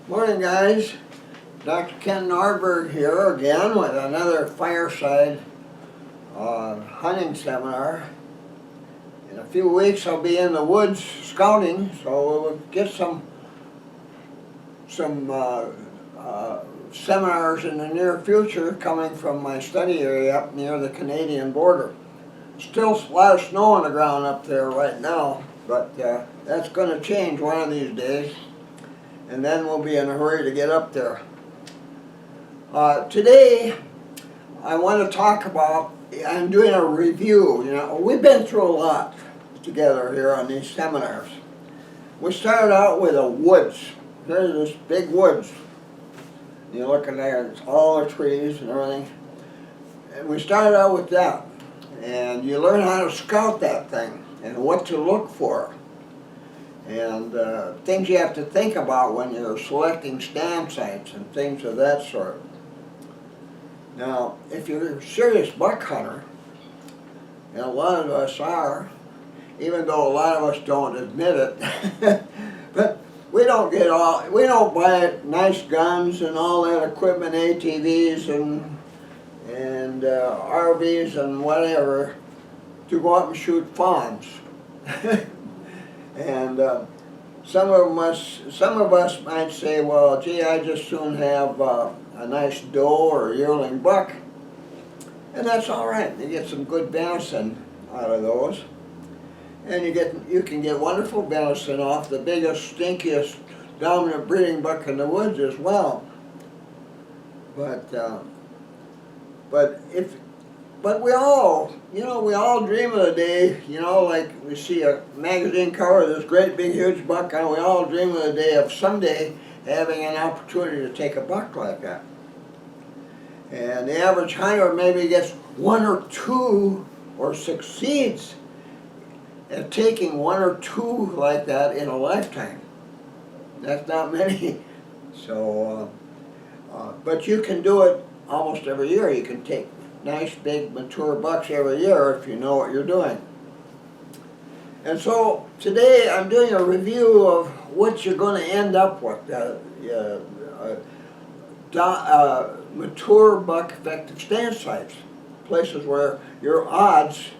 Morning, guys. Dr. Ken Nordberg here again with another fireside hunting seminar. In a few weeks I'll be in the woods scouting, so we'll get some seminars in the near future coming from my study area up near the Canadian border. Still a lot of snow on the ground up there right now, but that's going to change one of these days. And then we'll be in a hurry to get up there. Today, I want to talk about, I'm doing a review. You know, we've been through a lot together here on these seminars. We started out with the woods. There's this big woods. You look in there, it's all the trees and everything. And we started out with that. And you learn how to scout that thing and what to look for. And things you have to think about when you're selecting stand sites and things of that sort. Now, if you're a serious buck hunter, and a lot of us are, even though a lot of us don't admit it, but we don't buy nice guns and all that equipment, ATVs and RVs and whatever, to go out and shoot fawns. And some of us might say, well, gee, I just soon have a nice doe or yearling buck. And that's all right. You get some good venison out of those. And you can get wonderful venison off the biggest, stinkiest, dominant breeding buck in the woods as well. But we all dream of the day, like we see a magazine cover of this great big huge buck, and we all dream of the day of someday having an opportunity to take a buck like that. And the average hunter maybe gets one or two, or succeeds at taking one or two like that in a lifetime. That's not many. So, but you can do it almost every year. You can take nice big mature bucks every year if you know what you're doing. And so today I'm doing a review of what you're going to end up with. Mature buck effective stand sites. Places where your odds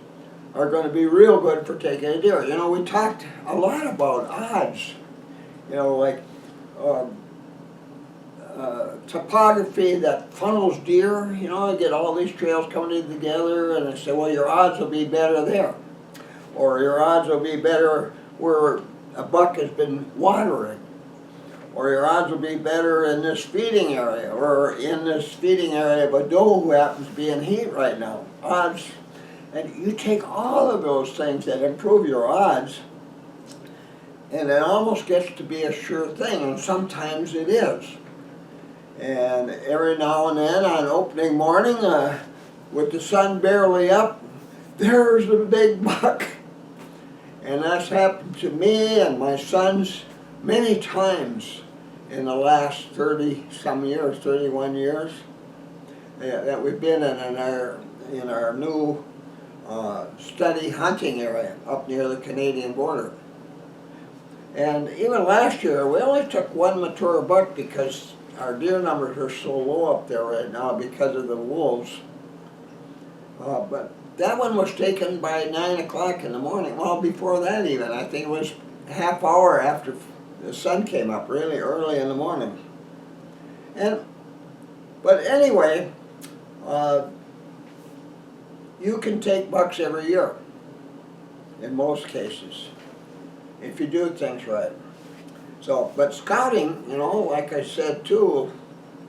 are going to be real good for taking a deer. We talked a lot about odds. Like topography that funnels deer. You get all these trails coming together, and they say, well, your odds will be better there, or your odds will be better where a buck has been watering, or your odds will be better in this feeding area, or in this feeding area of a doe who happens to be in heat right now. Odds, and you take all of those things that improve your odds, and it almost gets to be a sure thing, and sometimes it is. And every now and then on opening morning, with the sun barely up, there's a big buck. And that's happened to me and my sons many times in the last 30-some years, 31 years, that we've been in our new study hunting area up near the Canadian border. And even last year, we only took one mature buck because our deer numbers are so low up there right now because of the wolves. But that one was taken by 9 o'clock in the morning. Well, before that even. I think it was a half hour after the sun came up, really early in the morning. But anyway, you can take bucks every year, in most cases, if you do things right. So, but scouting, like I said too,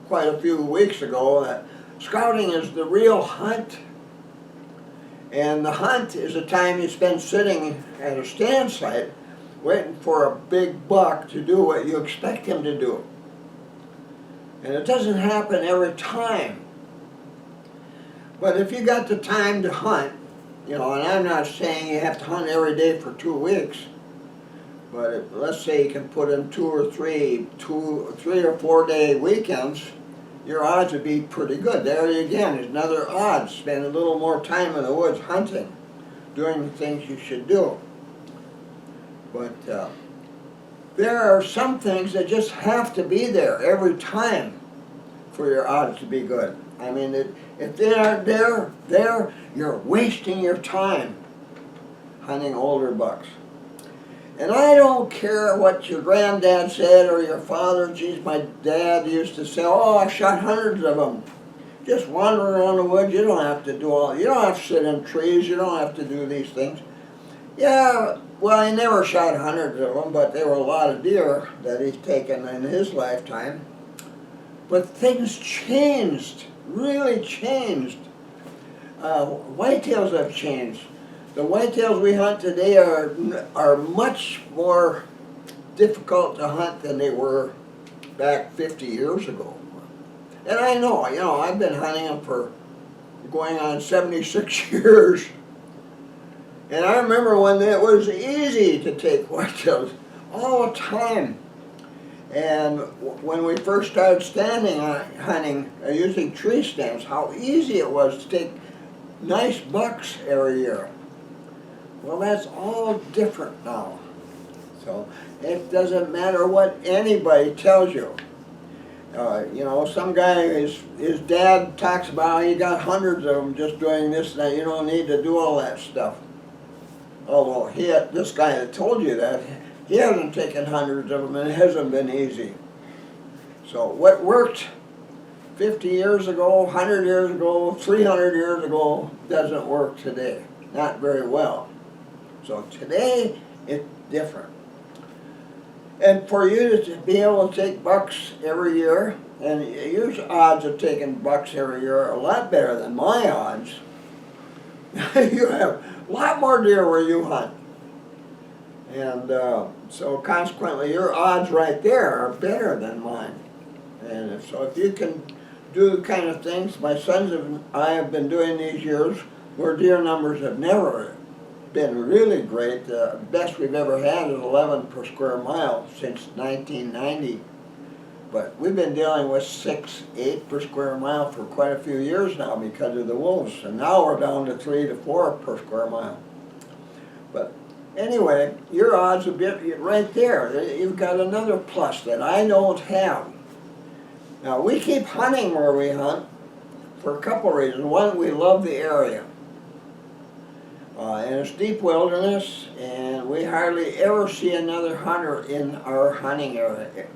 quite a few weeks ago, that scouting is the real hunt. And the hunt is a time you spend sitting at a stand site waiting for a big buck to do what you expect him to do. And it doesn't happen every time. But if you got the time to hunt, and I'm not saying you have to hunt every day for 2 weeks, but let's say you can put in 3 or 4 day weekends, your odds would be pretty good. There again is another odds. Spend a little more time in the woods hunting, doing the things you should do. But there are some things that just have to be there every time for your odds to be good. I mean, if they aren't there, you're wasting your time hunting older bucks. And I don't care what your granddad said or your father. Geez, my dad used to say, oh, I shot hundreds of them. Just wander around the woods. You don't have to do you don't have to sit in trees. You don't have to do these things. Yeah, well, he never shot hundreds of them, but there were a lot of deer that he's taken in his lifetime. But things changed, really changed. Whitetails have changed. The whitetails we hunt today are much more difficult to hunt than they were back 50 years ago. And I know, I've been hunting them for going on 76 years. And I remember when it was easy to take whitetails all the time. And when we first started hunting using tree stands, how easy it was to take nice bucks every year. Well, that's all different now. So it doesn't matter what anybody tells you. Some guy, his dad talks about how he got hundreds of them just doing this and that. You don't need to do all that stuff. Although this guy that told you that, he hasn't taken hundreds of them and it hasn't been easy. So what worked 50 years ago, 100 years ago, 300 years ago doesn't work today. Not very well. So today it's different. And for you to be able to take bucks every year, and your odds of taking bucks every year are a lot better than my odds. You have a lot more deer where you hunt. And so consequently your odds right there are better than mine. And so if you can do the kind of things my sons and I have been doing these years, where deer numbers have never been really great. The best we've ever had is 11 per square mile since 1990. But we've been dealing with 6, 8 per square mile for quite a few years now because of the wolves. And now we're down to 3 to 4 per square mile. But anyway, your odds are right there. You've got another plus that I don't have. Now, we keep hunting where we hunt for a couple reasons. One, we love the area. And it's deep wilderness, and we hardly ever see another hunter in our hunting area.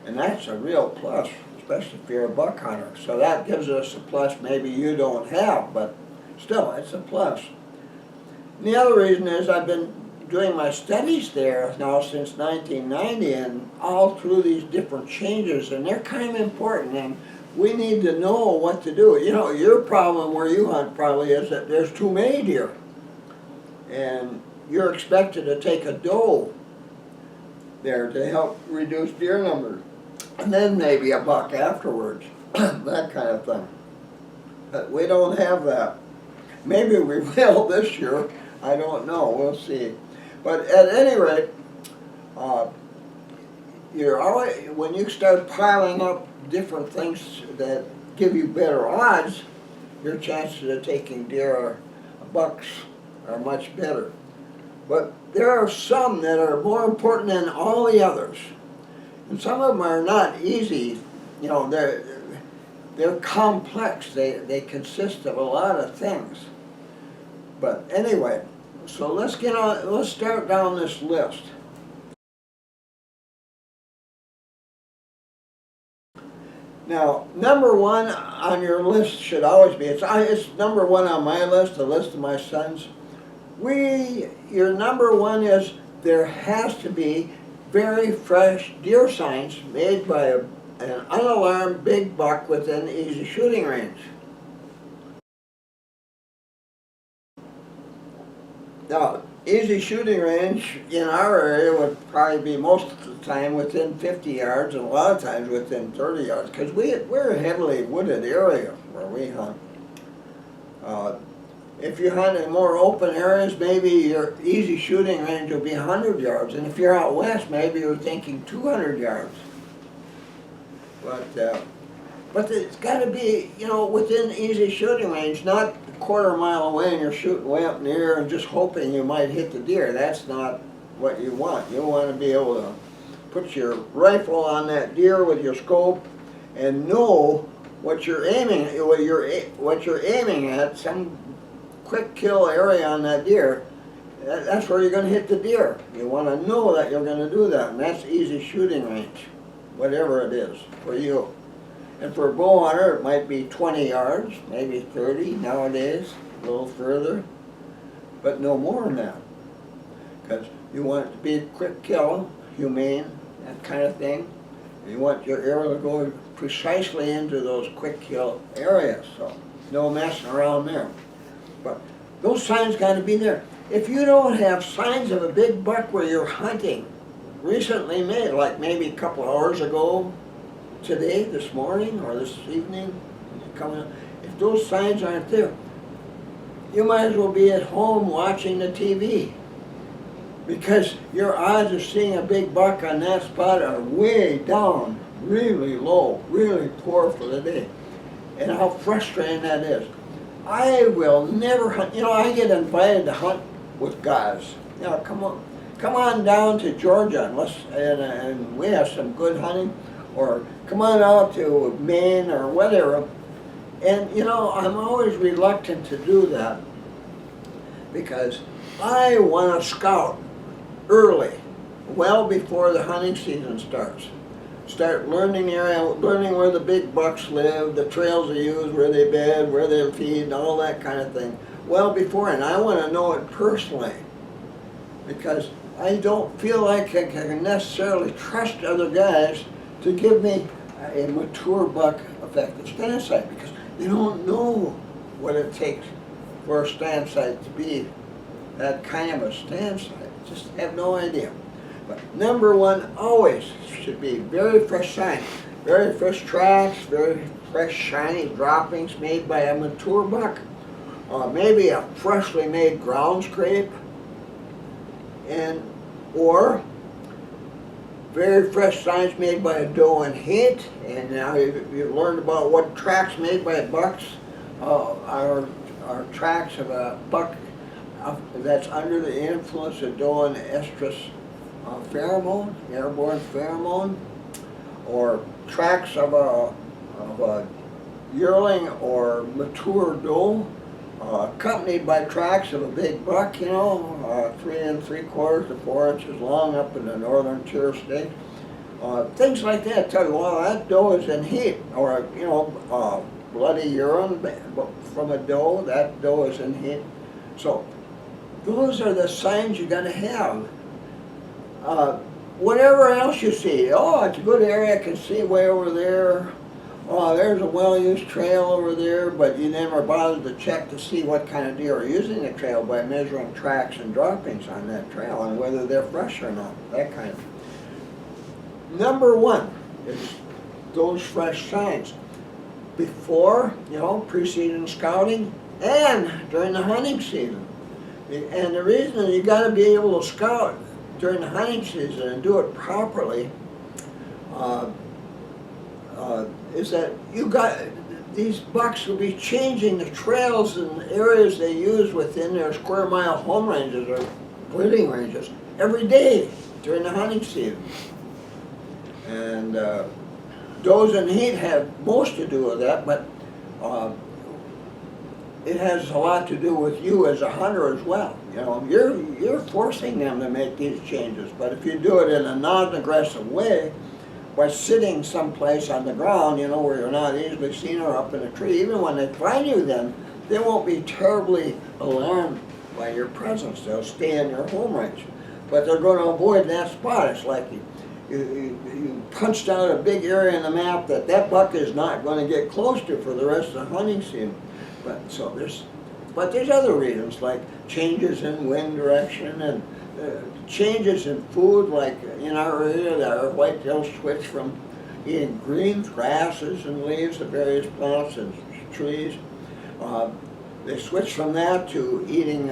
And that's a real plus, especially if you're a buck hunter. So that gives us a plus maybe you don't have, but still, it's a plus. And the other reason is I've been doing my studies there now since 1990, and all through these different changes, and they're kind of important, and we need to know what to do. Your problem where you hunt probably is that there's too many deer, and you're expected to take a doe there to help reduce deer numbers, and then maybe a buck afterwards, that kind of thing. But we don't have that. Maybe we will this year. I don't know. We'll see. But at any rate, when you start piling up different things that give you better odds, your chances of taking deer bucks are much better. But there are some that are more important than all the others. And some of them are not easy. They're complex. They consist of a lot of things. But anyway, so let's start down this list. Now, number one on your list should always be, it's number one on my list, the list of my sons. Your number one is there has to be very fresh deer signs made by an unalarmed big buck within easy shooting range. Now, easy shooting range in our area would probably be most of the time within 50 yards and a lot of times within 30 yards because we're a heavily wooded area where we hunt. If you hunt in more open areas, maybe your easy shooting range will be 100 yards. And if you're out west, maybe you're thinking 200 yards. But it's got to be, within easy shooting range, not a quarter mile away and you're shooting way up in the air and just hoping you might hit the deer. That's not what you want. You want to be able to put your rifle on that deer with your scope and know what you're aiming at, some quick kill area on that deer. That's where you're going to hit the deer. You want to know that you're going to do that, and that's easy shooting range, whatever it is for you. And for a bow hunter, it might be 20 yards, maybe 30 nowadays, a little further, but no more than that. Because you want it to be a quick kill, humane, that kind of thing. You want your arrow to go precisely into those quick kill areas, so no messing around there. But those signs got to be there. If you don't have signs of a big buck where you're hunting, recently made, like maybe a couple hours ago, today, this morning, or this evening, if those signs aren't there, you might as well be at home watching the TV, because your odds of seeing a big buck on that spot are way down, really low, really poor for the day. And how frustrating that is. I will never hunt, I get invited to hunt with guys. Come on down to Georgia and we have some good hunting, or come on out to Maine or whatever. And I'm always reluctant to do that because I want to scout early, well before the hunting season starts. Start learning the area, learning where the big bucks live, the trails they use, where they bed, where they feed, all that kind of thing. Well before, and I want to know it personally, because I don't feel like I can necessarily trust other guys to give me a mature buck effective stand sight, because they don't know what it takes for a stand sight to be that kind of a stand sight. Just have no idea. But number one always should be very fresh sign, very fresh tracks, very fresh shiny droppings made by a mature buck. Maybe a freshly made ground scrape, or very fresh signs made by a doe in heat. And now you've learned about what tracks made by bucks are tracks of a buck that's under the influence of doe and estrus pheromone, airborne pheromone, or tracks of a yearling or mature doe, accompanied by tracks of a big buck, 3 3/4 to 4 inches long up in the northern tier state. Things like that tell you, well, that doe is in heat, or bloody urine from a doe, that doe is in heat. So those are the signs you're going to have. Whatever else you see, it's a good area, I can see way over there. There's a well-used trail over there, but you never bothered to check to see what kind of deer are using the trail by measuring tracks and droppings on that trail and whether they're fresh or not, that kind of thing. Number one is those fresh signs. Before, pre-season scouting and during the hunting season. And the reason you got to be able to scout during the hunting season and do it properly is that these bucks will be changing the trails and areas they use within their square mile home ranges or breeding ranges every day during the hunting season. And does in heat have most to do with that, but it has a lot to do with you as a hunter as well. You're forcing them to make these changes, but if you do it in a non-aggressive way, by sitting someplace on the ground, where you're not easily seen or up in a tree, even when they find you then, they won't be terribly alarmed by your presence. They'll stay in your home range. But they're going to avoid that spot. It's like you punched out a big area in the map that buck is not going to get close to for the rest of the hunting season. But there's other reasons, like changes in wind direction and changes in food, like in our area, our whitetail switch from eating greens, grasses, and leaves of various plants and trees. They switch from that to eating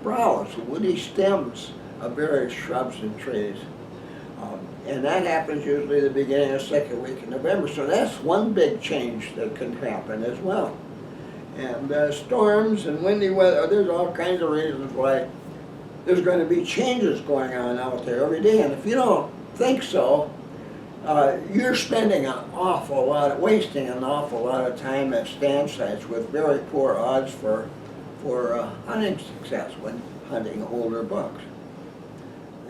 browse, woody stems of various shrubs and trees. And that happens usually the beginning of the second week in November. So that's one big change that can happen as well. And storms and windy weather, there's all kinds of reasons why there's going to be changes going on out there every day. And if you don't think so, you're spending wasting an awful lot of time at stand sites with very poor odds for hunting success when hunting older bucks.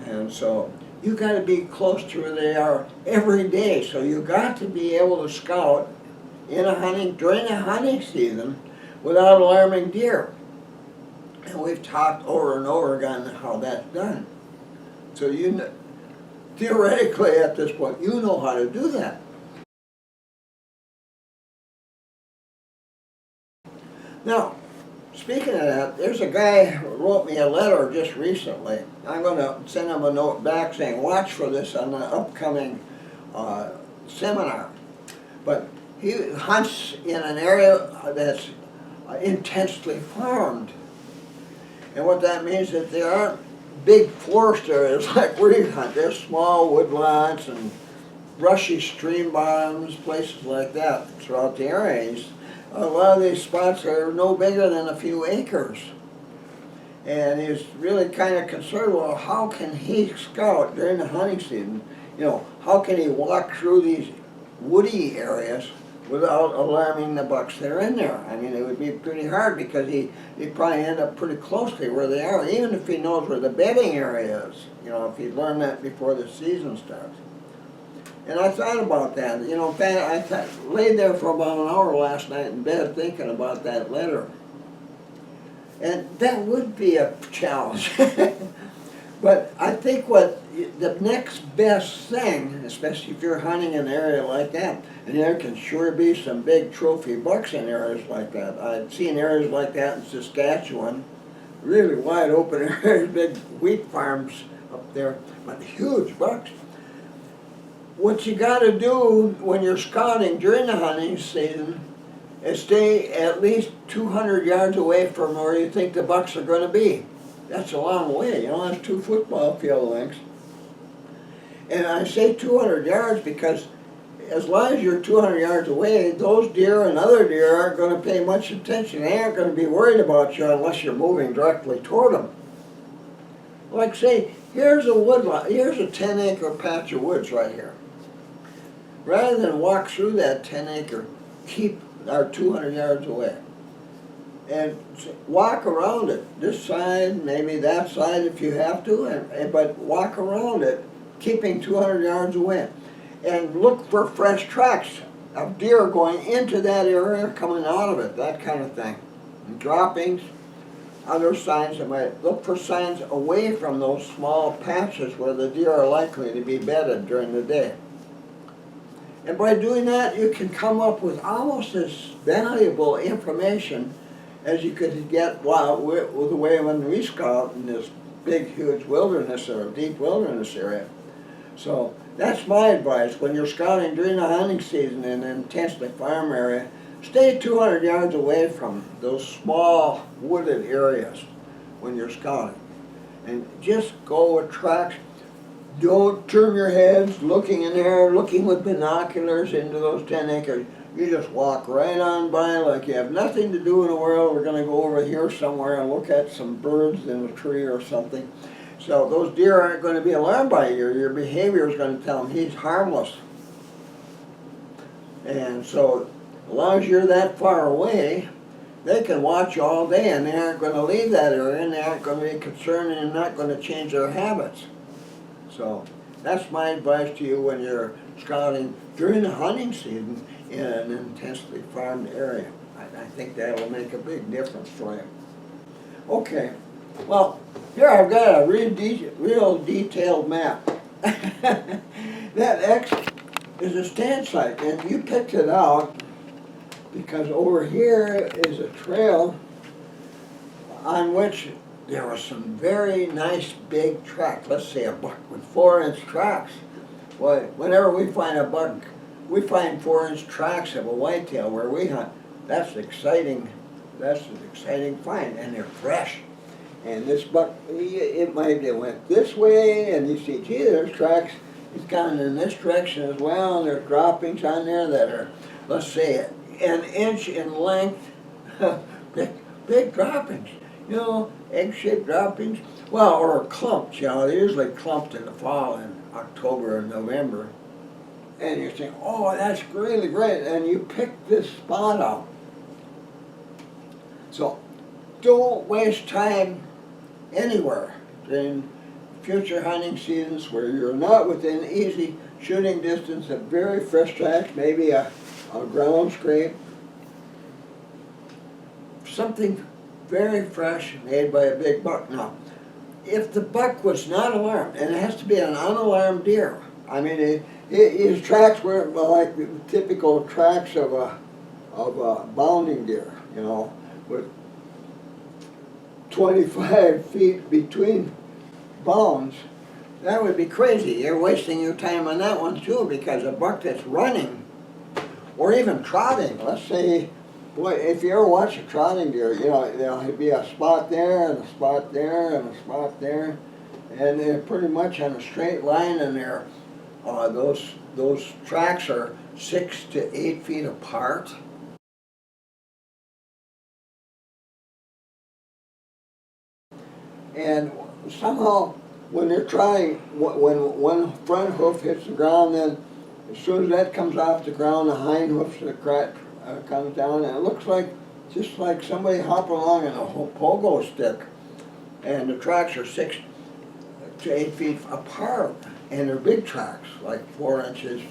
And so you got to be close to where they are every day. So you got to be able to scout during a hunting season without alarming deer. And we've talked over and over again how that's done. So theoretically at this point, you know how to do that. Now, speaking of that, there's a guy who wrote me a letter just recently. I'm going to send him a note back saying, watch for this on the upcoming seminar. But he hunts in an area that's intensely farmed. And what that means is that there aren't big forest areas like we hunt. There's small woodlots and brushy stream bottoms, places like that throughout the area. A lot of these spots are no bigger than a few acres. And he's really kind of concerned, well, how can he scout during the hunting season? You know, how can he walk through these woody areas without alarming the bucks that are in there? I mean, it would be pretty hard because he'd probably end up pretty closely where they are, even if he knows where the bedding area is, you know, if he'd learned that before the season starts. And I thought about that. You know, I laid there for about an hour last night in bed thinking about that letter. And that would be a challenge. But I think the next best thing, especially if you're hunting in an area like that, and there can sure be some big trophy bucks in areas like that. I've seen areas like that in Saskatchewan, really wide open areas, big wheat farms up there, but huge bucks. What you got to do when you're scouting during the hunting season is stay at least 200 yards away from where you think the bucks are going to be. That's a long way, you know, that's 2 football field lengths. And I say 200 yards because as long as you're 200 yards away, those deer and other deer aren't going to pay much attention. They aren't going to be worried about you unless you're moving directly toward them. Like say, here's a woodlot, here's a 10-acre patch of woods right here. Rather than walk through that 10-acre, keep our 200 yards away. And walk around it, this side, maybe that side if you have to, but walk around it, keeping 200 yards away. And look for fresh tracks of deer going into that area, coming out of it, that kind of thing. And droppings, other signs that might, look for signs away from those small patches where the deer are likely to be bedded during the day. And by doing that, you can come up with almost as valuable information as you could get with the way when we scout in this big, huge wilderness or deep wilderness area. So that's my advice. When you're scouting during the hunting season in an intensely farm area, stay 200 yards away from those small wooded areas when you're scouting. And just go with tracks. Don't turn your heads looking in there, looking with binoculars into those 10 acres. You just walk right on by like you have nothing to do in the world. We're going to go over here somewhere and look at some birds in a tree or something. So those deer aren't going to be alarmed by you. Your behavior is going to tell them he's harmless. And so as long as you're that far away, they can watch you all day and they aren't going to leave that area and they aren't going to be concerned and they're not going to change their habits. So that's my advice to you when you're scouting during the hunting season in an intensely farmed area. I think that will make a big difference for you. Okay, well, here I've got a real detailed map. That X is a stand site, and you picked it out because over here is a trail on which there were some very nice big tracks. Let's say a buck with 4-inch tracks. Well, whenever we find a buck, we find 4-inch tracks of a whitetail where we hunt. That's exciting. That's an exciting find, and they're fresh. And this buck, it went this way, and you see, gee, there's tracks. It's gone in this direction as well, and there's droppings on there that are, let's say, an inch in length. Big droppings. You know, egg-shaped droppings. Well, or clumped, you know, they're usually clumped in the fall in October and November. And you think, oh, that's really great, and you pick this spot out. So don't waste time anywhere in future hunting seasons where you're not within easy shooting distance of very fresh tracks, maybe a ground scrape. Something very fresh made by a big buck. Now, if the buck was not alarmed, and it has to be an unalarmed deer, I mean, his tracks weren't like the typical tracks of a bounding deer, you know, with 25 feet between bounds. That would be crazy. You're wasting your time on that one too, because a buck that's running, or even trotting, let's say, boy, if you ever watch a trotting deer, you know, there'll be a spot there, and a spot there, and a spot there, and they're pretty much on a straight line, and they're, those tracks are 6 to 8 feet apart. And somehow, when they're trying, when one front hoof hits the ground, then as soon as that comes off the ground, the hind hoofs of the crack comes down, and it looks like just like somebody hopping along on a pogo stick, and the tracks are 6 to 8 feet apart, and they're big tracks, like 4 inches.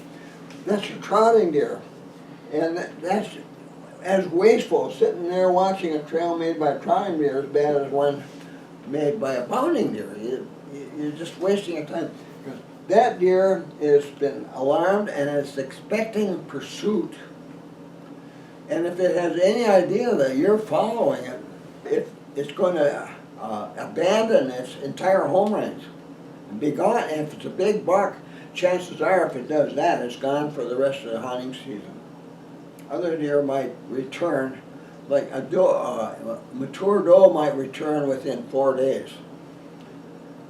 That's a trotting deer, and that's as wasteful sitting there watching a trail made by a trotting deer as bad as one made by a bounding deer. You're just wasting your time. That deer has been alarmed and it's expecting pursuit. And if it has any idea that you're following it, it's going to abandon its entire home range and be gone. And if it's a big buck, chances are if it does that, it's gone for the rest of the hunting season. Other deer might return, like a doe, mature doe might return within 4 days.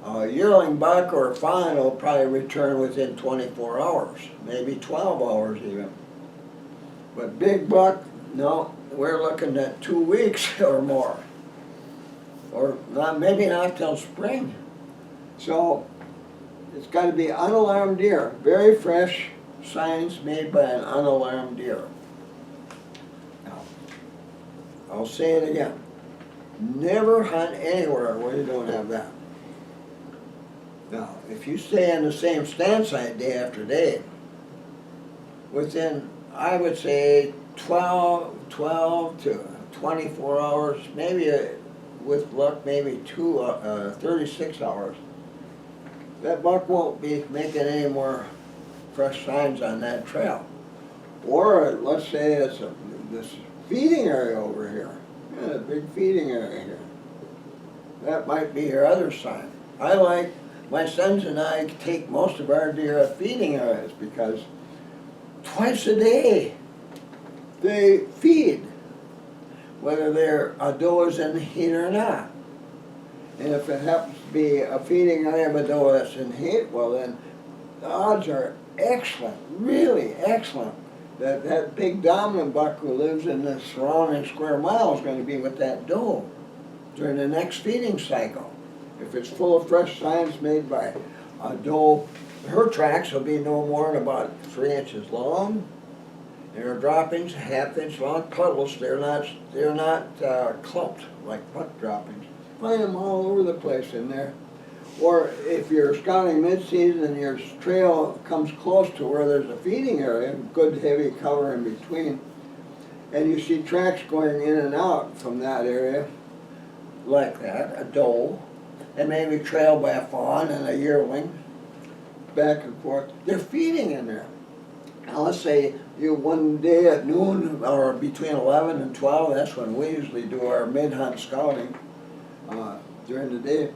A yearling buck or a fawn will probably return within 24 hours, maybe 12 hours even. But big buck, no, we're looking at 2 weeks or more. Or not, maybe not till spring. So it's got to be unalarmed deer, very fresh signs made by an unalarmed deer. Now, I'll say it again. Never hunt anywhere where you don't have that. Now, if you stay on the same standsite day after day, within, I would say, 12 to 24 hours, maybe with luck, maybe 36 hours, that buck won't be making any more fresh signs on that trail. Or let's say it's this feeding area over here, a big feeding area here. That might be your other sign. My sons and I take most of our deer at feeding areas because twice a day they feed, whether a doe is in the heat or not. And if it happens to be a feeding area of a doe that's in heat, well then the odds are excellent, really excellent, that that big dominant buck who lives in the surrounding square mile is going to be with that doe during the next feeding cycle. If it's full of fresh signs made by a doe, her tracks will be no more than about 3 inches long. And her droppings, ½ inch long puddles. They're not clumped like buck droppings. Find them all over the place in there. Or if you're scouting mid-season and your trail comes close to where there's a feeding area, good heavy cover in between, and you see tracks going in and out from that area, like that, a doe, and maybe trailed by a fawn and a yearling, back and forth. They're feeding in there. Now let's say you one day at noon or between 11 and 12, that's when we usually do our mid-hunt scouting during the day.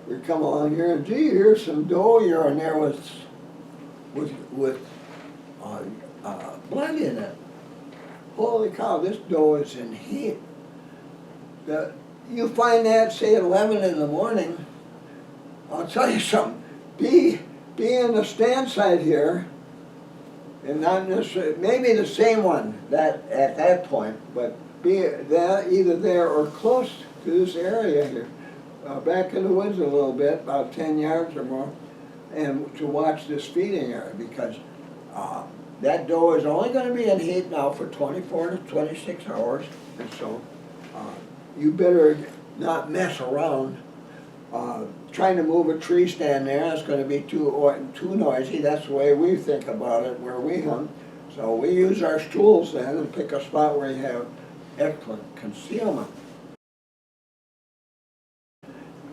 We come along here and gee, here's some doe urine there with blood in it. Holy cow, this doe is in heat. You find that, say, at 11 in the morning, I'll tell you something, be in the stand site here, and not necessarily, maybe the same one at that point, but be that either there or close to this area here. back in the woods a little bit, about 10 yards or more, and to watch this feeding area, because that doe is only going to be in heat now for 24 to 26 hours, and so you better not mess around trying to move a tree stand there. That's going to be too noisy. That's the way we think about it where we hunt. So we use our stools then and pick a spot where you have excellent concealment.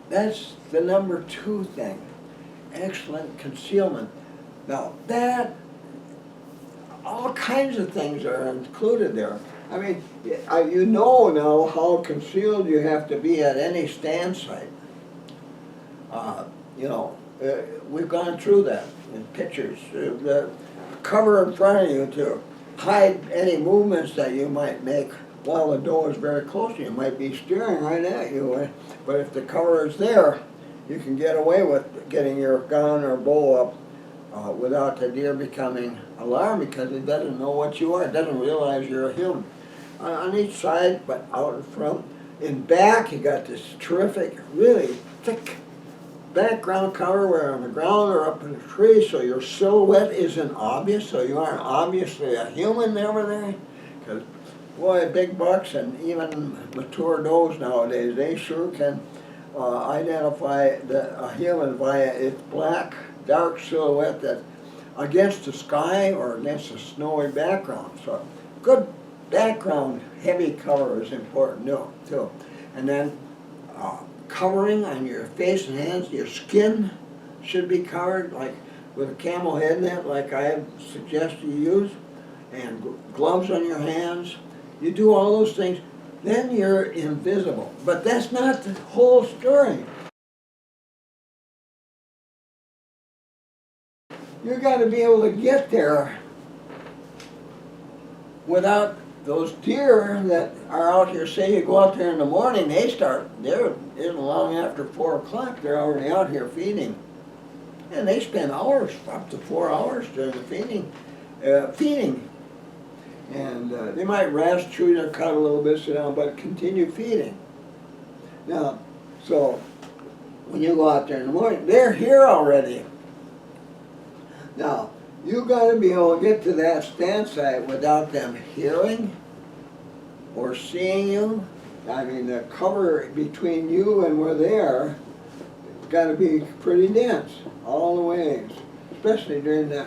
That's the number 2 thing, excellent concealment. Now that, all kinds of things are included there. I mean, you know now how concealed you have to be at any stand site. You know, we've gone through that in pictures. The cover in front of you to hide any movements that you might make while the doe is very close to you. It might be staring right at you, but if the cover is there, you can get away with getting your gun or bow up without the deer becoming alarmed, because it doesn't know what you are. It doesn't realize you're a human. On each side, but out in front. In back, you got this terrific, really thick background cover where on the ground or up in the tree, so your silhouette isn't obvious, so you aren't obviously a human over there. Because, boy, big bucks and even mature does nowadays, they sure can identify a human via its black, dark silhouette that's against the sky or against a snowy background. So, good background, heavy cover is important too. And then covering on your face and hands, your skin should be covered, like with a camel head net, like I suggest you use, and gloves on your hands. You do all those things, then you're invisible. But that's not the whole story. You got to be able to get there without those deer that are out here. Say you go out there in the morning, they're isn't long after 4 o'clock, they're already out here feeding. And they spend hours, up to 4 hours during the feeding. And they might rest, chew their cud a little bit, sit down, but continue feeding. Now, so when you go out there in the morning, they're here already. Now, you got to be able to get to that stand site without them hearing or seeing you. I mean, the cover between you and where they are got to be pretty dense all the ways, especially during the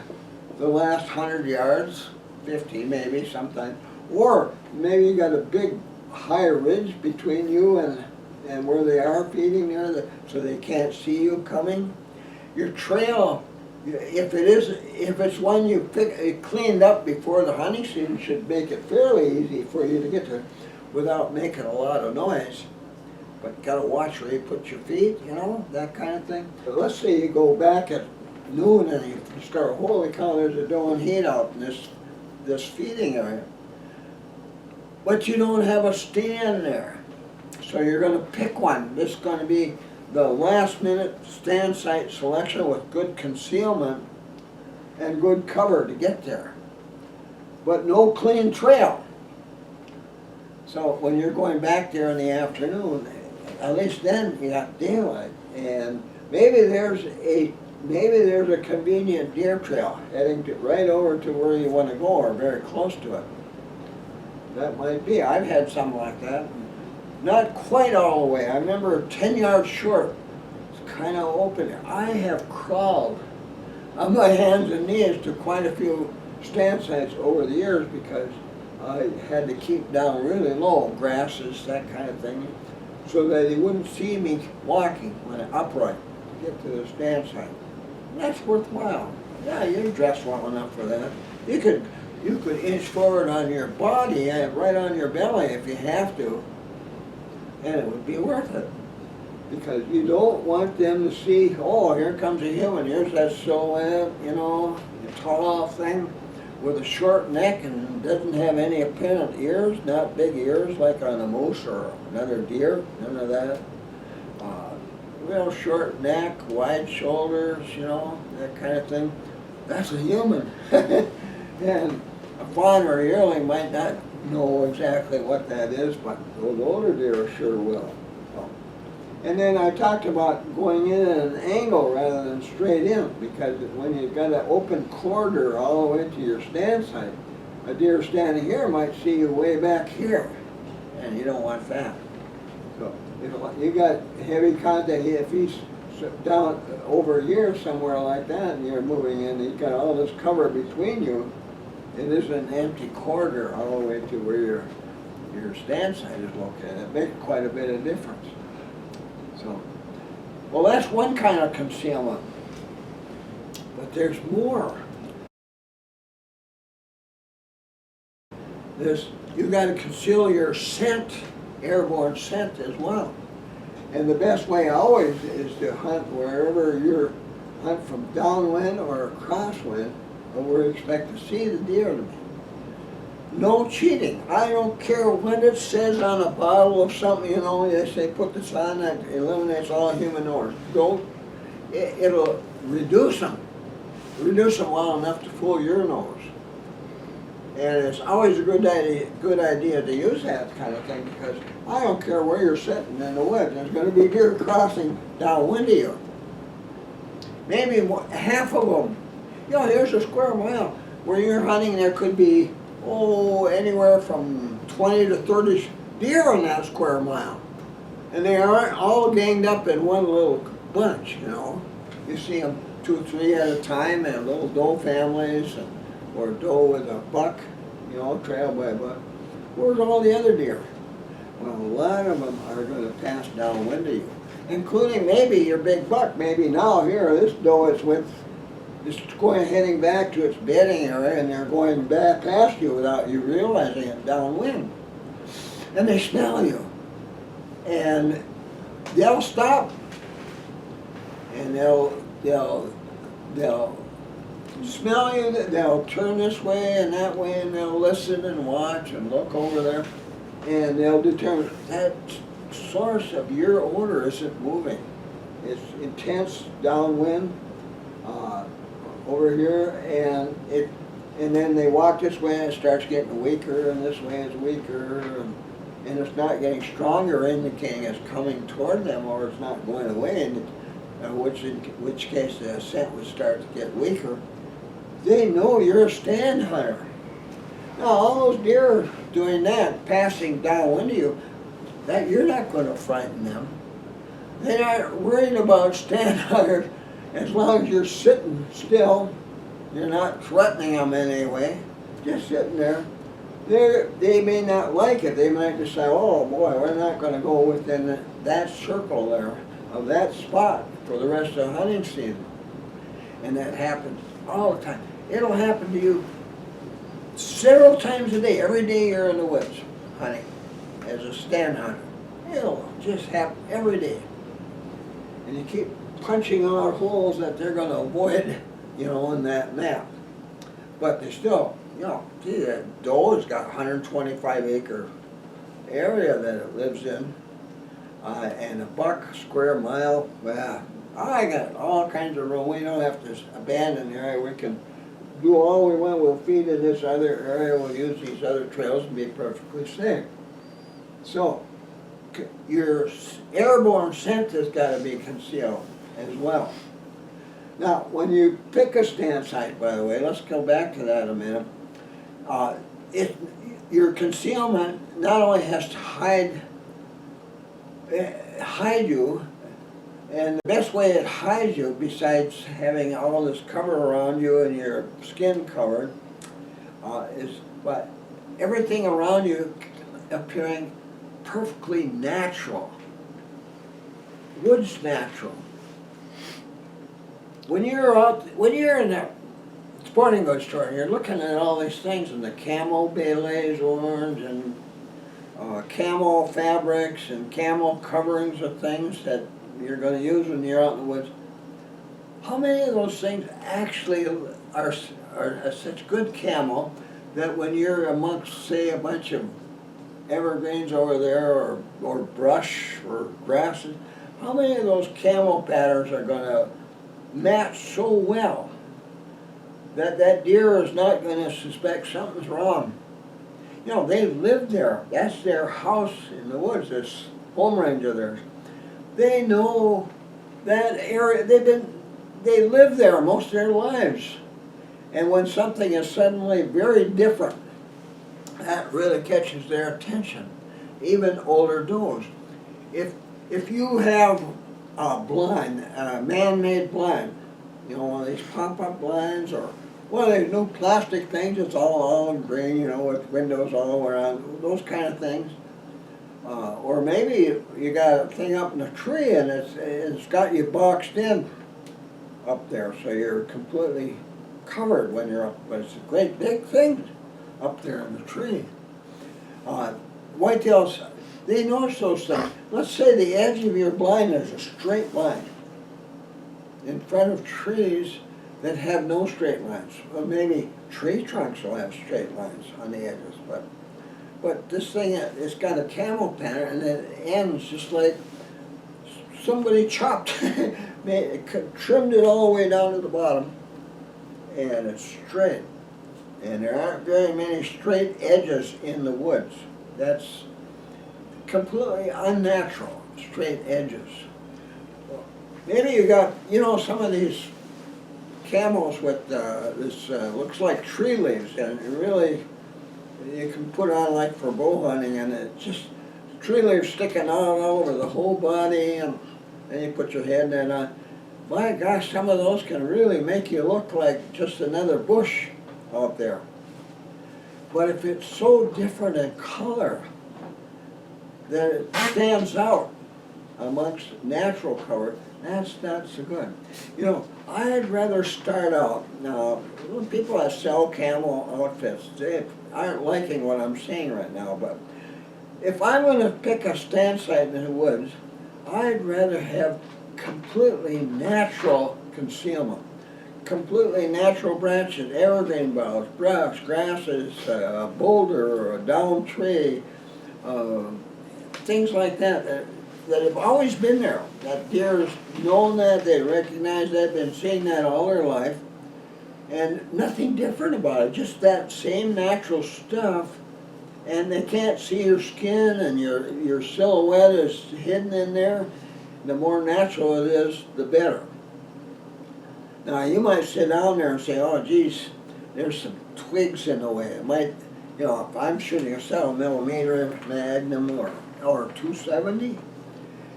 last 100 yards, 50 maybe sometimes. Or maybe you got a big high ridge between you and where they are feeding there, so they can't see you coming. Your trail, if it's one you cleaned up before the hunting season, should make it fairly easy for you to get to without making a lot of noise. But you gotta watch where you put your feet, you know, that kind of thing. But let's say you go back at noon and you start, holy cow, there's a doe in heat out in this feeding area. But you don't have a stand there. So you're gonna pick one. This is gonna be the last minute stand site selection with good concealment and good cover to get there. But no clean trail. So when you're going back there in the afternoon, at least then you got daylight, and maybe there's a convenient deer trail heading right over to where you want to go or very close to it. That might be. I've had something like that. Not quite all the way. I remember 10 yards short. It's kind of open. I have crawled on my hands and knees to quite a few stand sites over the years because I had to keep down really low, grasses, that kind of thing, so that they wouldn't see me walking when I'm upright to get to the stand site. And that's worthwhile. Yeah, you're dressed well enough for that. You could inch forward on your body, right on your belly if you have to, and it would be worth it. Because you don't want them to see, oh, here comes a human, here's that silhouette, you know, the tall thing with a short neck and doesn't have any apparent ears, not big ears like on a moose or another deer, none of that. Real short neck, wide shoulders, you know, that kind of thing. That's a human. And a fawn or a yearling might not know exactly what that is, but those older deer sure will. So, And then I talked about going in at an angle rather than straight in, because when you've got an open corridor all the way to your stand site, a deer standing here might see you way back here, and you don't want that. So you got heavy contact. If he's down over here somewhere like that, and you're moving in, you've got all this cover between you. It is an empty corridor all the way to where your stand site is located. It makes quite a bit of difference. So, well, that's one kind of concealment, but there's more. You got to conceal your scent, airborne scent as well. And the best way always is to hunt wherever you're hunt from downwind or crosswind, or where you expect to see the deer to be. No cheating. I don't care what it says on a bottle of something, you know, they say put this on, that eliminates all human odors. Don't, it'll reduce them well enough to fool your nose. And it's always a good idea to use that kind of thing, because I don't care where you're sitting in the woods, there's going to be deer crossing downwind of you. Maybe half of them. You know, here's a square mile. Where you're hunting, there could be, anywhere from 20 to 30 deer in that square mile. And they aren't all ganged up in one little bunch, you know. You see them 2 or 3 at a time, and little doe families, or doe with a buck, you know, trailed by a buck. Where's all the other deer? Well, a lot of them are going to pass downwind of you, including maybe your big buck. Maybe now here, this doe is heading back to its bedding area, and they're going back past you without you realizing it downwind. And they smell you. And they'll stop. And they'll smell you, they'll turn this way and that way, and they'll listen and watch and look over there. And they'll determine that source of your odor isn't moving. It's intense downwind. Over here, and then they walk this way, and it starts getting weaker, and this way is weaker, and it's not getting stronger, indicating it's coming toward them, or it's not going away, in which case the scent would start to get weaker. They know you're a stand hunter. Now, all those deer doing that, passing downwind of you, that you're not going to frighten them. They aren't worried about stand hunters. As long as you're sitting still, you're not threatening them in any way, just sitting there. They may not like it. They might decide, oh boy, we're not going to go within that circle there, of that spot for the rest of the hunting season. And that happens all the time. It'll happen to you several times a day, every day you're in the woods hunting as a stand hunter. It'll just happen every day. And you keep punching out holes that they're going to avoid, you know, in that map. But they still, you know, gee, that doe has got 125-acre area that it lives in, and a buck square mile. Well, I got all kinds of room. We don't have to abandon the area. We can do all we want. We'll feed in this other area. We'll use these other trails and be perfectly safe. So, your airborne scent has got to be concealed as well. Now, when you pick a stand site, by the way, let's go back to that a minute. Your concealment not only has to hide you, and the best way it hides you, besides having all this cover around you and your skin covered, but everything around you appearing perfectly natural. Wood's natural. When you're in a sporting goods store and you're looking at all these things and the camo beiles orange and camo fabrics and camo coverings of things that you're going to use when you're out in the woods, how many of those things actually are such good camo that when you're amongst, say, a bunch of evergreens over there or brush or grasses, how many of those camo patterns are going to match so well that that deer is not going to suspect something's wrong? You know, they've lived there. That's their house in the woods, this home range of theirs. they know that area, they live there most of their lives. And when something is suddenly very different, that really catches their attention, even older does. If you have a blind, a man-made blind, you know, one of these pop-up blinds or one of these new plastic things that's all green, you know, with windows all around, those kind of things. Or maybe you got a thing up in a tree and it's got you boxed in up there, so you're completely covered when you're up, but it's a great big thing up there in the tree. Whitetails, they notice those things. Let's say the edge of your blind is a straight line in front of trees that have no straight lines. Well, maybe tree trunks will have straight lines on the edges, but this thing, it's got a camel pattern and it ends just like somebody chopped, trimmed it all the way down to the bottom, and it's straight. And there aren't very many straight edges in the woods. That's completely unnatural, straight edges. Maybe you got, you know, some of these camels with this looks like tree leaves, and it really, you can put on like for bow hunting, and it just, tree leaves sticking out all over the whole body, and then you put your head in on. My gosh, some of those can really make you look like just another bush out there. But if it's so different in color that it stands out amongst natural cover, that's not so good. You know, I'd rather start out, now, people that sell camel outfits, they aren't liking what I'm saying right now, but if I'm going to pick a stand site in the woods, I'd rather have completely natural concealment. Completely natural branches, evergreen boughs, brush, grasses, a boulder or a down tree, things like that have always been there. That deer's known that, they recognize that, been seeing that all their life, and nothing different about it, just that same natural stuff, and they can't see your skin and your silhouette is hidden in there. The more natural it is, the better. Now you might sit down there and say, oh geez, there's some twigs in the way. It might, you know, if I'm shooting a 7mm Magnum or 270,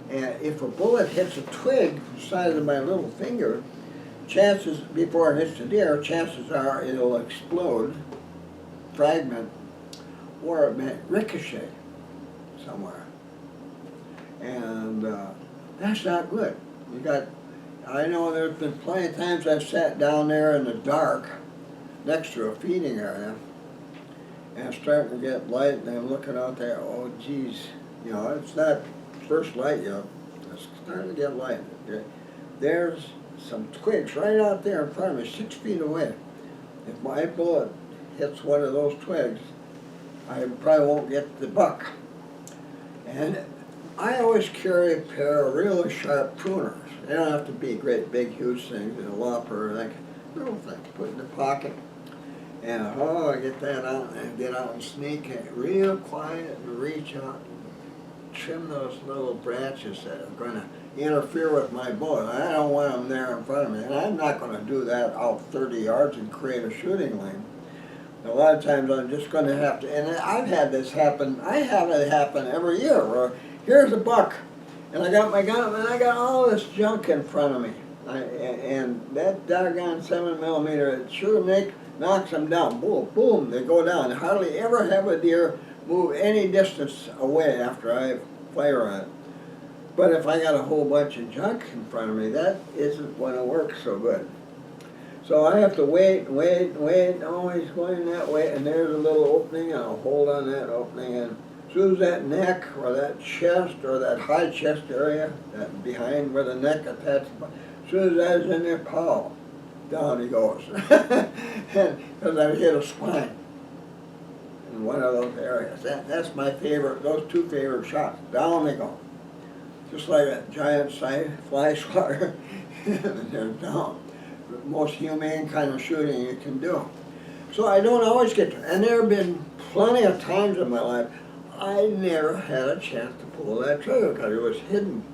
and if a bullet hits a twig the size of my little finger, chances, before it hits the deer, chances are it'll explode, fragment, or it may ricochet somewhere. And that's not good. You got, I know there's been plenty of times I've sat down there in the dark next to a feeding area and it's starting to get light and I'm looking out there, oh geez, you know, it's not first light yet, it's starting to get light. There's some twigs right out there in front of me, 6 feet away. If my bullet hits one of those twigs, I probably won't get the buck. And I always carry a pair of really sharp pruners. They don't have to be great, big, huge things, a lopper, like little things, put in the pocket. And I get that out and get out and sneak it real quiet and reach out and trim those little branches that are going to interfere with my bullet. I don't want them there in front of me, and I'm not going to do that out 30 yards and create a shooting lane. A lot of times I'm just going to have to, and I've had this happen, I have it happen every year, where here's a buck, and I got my gun, and I got all this junk in front of me. And that doggone 7mm, it sure knocks them down. Boom, boom, they go down. I hardly ever have a deer move any distance away after I fire on it. But if I got a whole bunch of junk in front of me, that isn't going to work so good. So I have to wait, always going that way, and there's a little opening, and I'll hold on that opening, and as soon as that neck, or that chest, or that high chest area, that behind where the neck attaches, as soon as that's in there, pow, down he goes. Because I hit a spine in one of those areas. That's my favorite, those two favorite shots. Down they go. Just like a giant fly swatter, and they're down. The most humane kind of shooting you can do. So I don't always get to, and there have been plenty of times in my life I never had a chance to pull that trigger because it was hidden.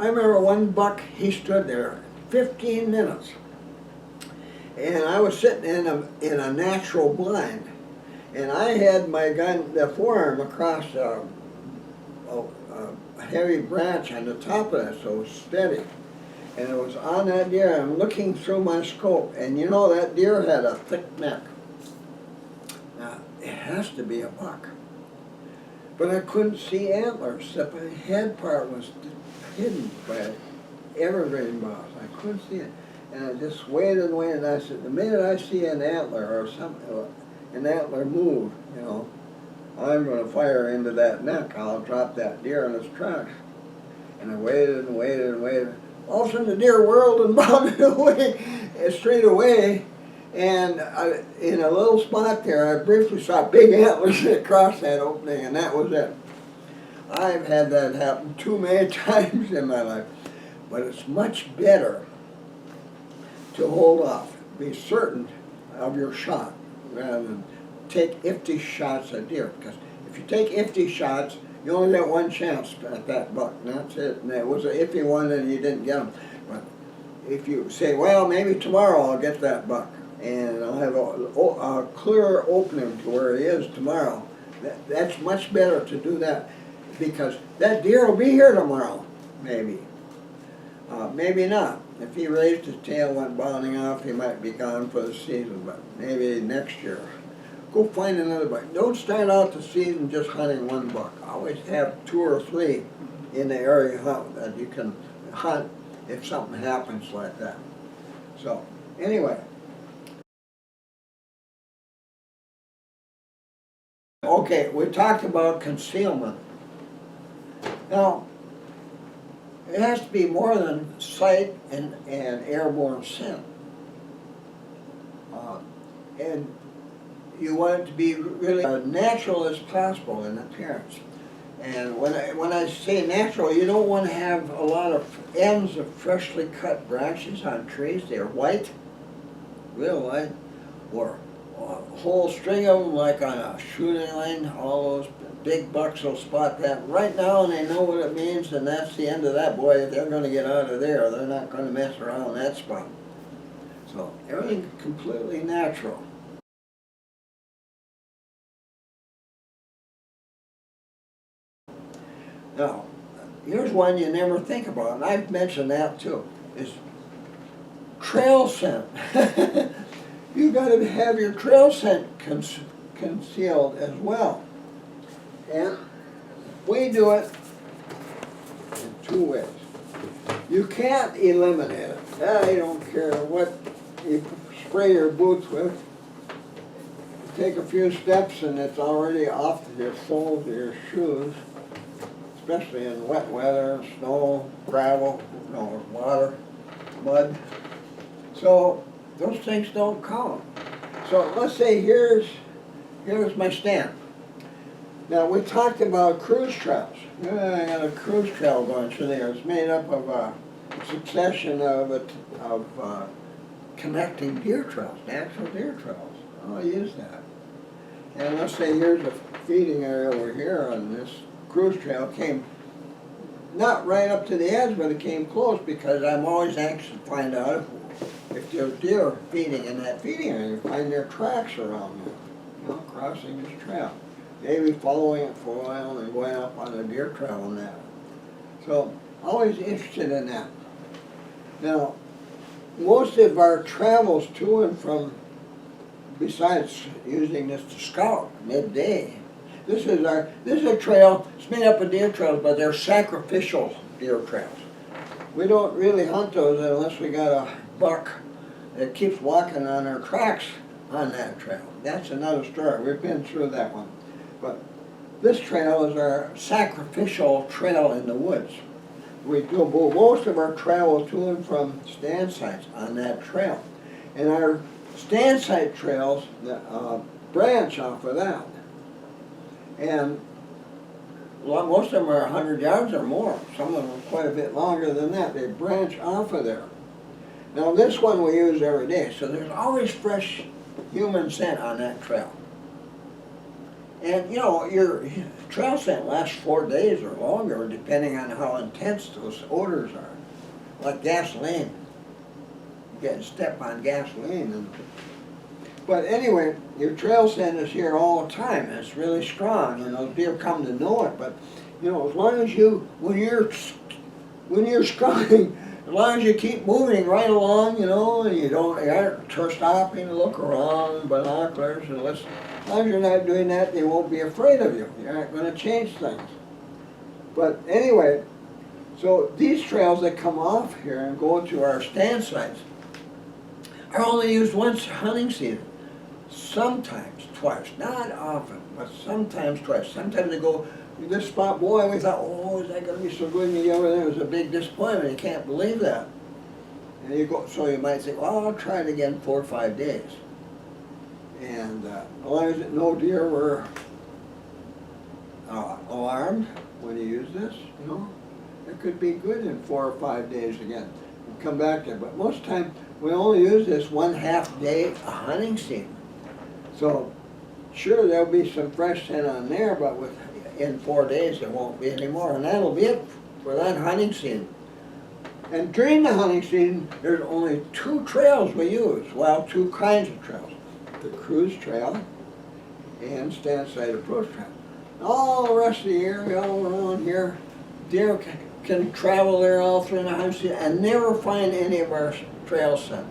I remember one buck, he stood there 15 minutes. And I was sitting in a natural blind. And I had my gun, the forearm across a heavy branch on the top of it, so it was steady. And it was on that deer. I'm looking through my scope, and you know that deer had a thick neck. Now, it has to be a buck. But I couldn't see antlers. The head part was hidden by evergreen boughs. I couldn't see it. And I just waited and waited. And I said, the minute I see an antler or something, an antler move, you know, I'm going to fire into that neck. I'll drop that deer in its tracks. And I waited and waited and waited. All of a sudden the deer whirled and bounded away, straight away. And in a little spot there, I briefly saw big antlers across that opening, and that was it. I've had that happen too many times in my life. But it's much better to hold off, be certain of your shot, rather than take 50 shots at deer. Because if you take 50 shots, you only get one chance at that buck, and that's it. And it was an iffy one and you didn't get him. But if you say, well, maybe tomorrow I'll get that buck, and I'll have a clear opening to where he is tomorrow, that's much better to do that, because that deer will be here tomorrow, maybe. Maybe not. If he raised his tail, went bounding off, he might be gone for the season, but maybe next year. Go find another buck. Don't start out the season just hunting one buck. Always have 2 or 3 in the area that you can hunt if something happens like that. So, anyway. Okay, we talked about concealment. Now, it has to be more than sight and airborne scent. And you want it to be really natural as possible in appearance. And when I say natural, you don't want to have a lot of ends of freshly cut branches on trees. They're white, real white, or a whole string of them like on a shooting lane. All those big bucks will spot that right now, and they know what it means, and that's the end of that. Boy, they're going to get out of there. They're not going to mess around that spot. So everything completely natural. Now, here's one you never think about, and I've mentioned that too, is trail scent. You got to have your trail scent concealed as well. And we do it in 2 ways. You can't eliminate it. I don't care what you spray your boots with. Take a few steps and it's already off your soles of your shoes, especially in wet weather, snow, gravel, water, mud. So those things don't count. So let's say here's my stand. Now we talked about cruise trails. I got a cruise trail going through there. It's made up of a succession of connecting deer trails, natural deer trails. I'll use that. And let's say here's a feeding area over here, and this cruise trail came not right up to the edge, but it came close, because I'm always anxious to find out if there's deer feeding in that feeding area, find their tracks around there, crossing this trail. Maybe following it for a while and going up on a deer trail and that. So, always interested in that. Now, most of our travels to and from, besides using this to scout midday, this is a trail. It's made up of deer trails, but they're sacrificial deer trails. We don't really hunt those unless we got a buck that keeps walking on our tracks on that trail. That's another story. We've been through that one. But this trail is our sacrificial trail in the woods. We do most of our travel to and from Standsites on that trail. And our Standsite trails branch off of that. And most of them are 100 yards or more. Some of them are quite a bit longer than that. They branch off of there. Now this one we use every day, so there's always fresh human scent on that trail. And you know, your trail scent lasts 4 days or longer depending on how intense those odors are. Like gasoline. You get step on gasoline. But anyway, your trail scent is here all the time, and it's really strong, and those deer come to know it. But you know, as long as you, when you're scouting, as long as you keep moving right along, you know, and you aren't stopping to look around, binoculars, and listen. As long as you're not doing that, they won't be afraid of you. You aren't going to change things. But anyway, so these trails that come off here and go to our stand sites are only used once hunting season. Sometimes twice, not often, but sometimes twice. Sometimes they go, this spot, boy, we thought, oh, is that going to be so good? And you get over there, it was a big disappointment. You can't believe that. And you go, so you might think, well, I'll try it again 4 or 5 days. And as long as no deer were alarmed when you use this, you know, it could be good in 4 or 5 days again. And come back there. But most of the time, we only use this 1/2 day a hunting season. So, sure, there'll be some fresh scent on there, but in 4 days there won't be any more. And that'll be it for that hunting season. And during the hunting season, there's only 2 trails we use. Well, 2 kinds of trails. The cruise trail and Standsite approach trail. All the rest of the year, all around here, deer can travel there all through the hunting season and never find any of our trail scent.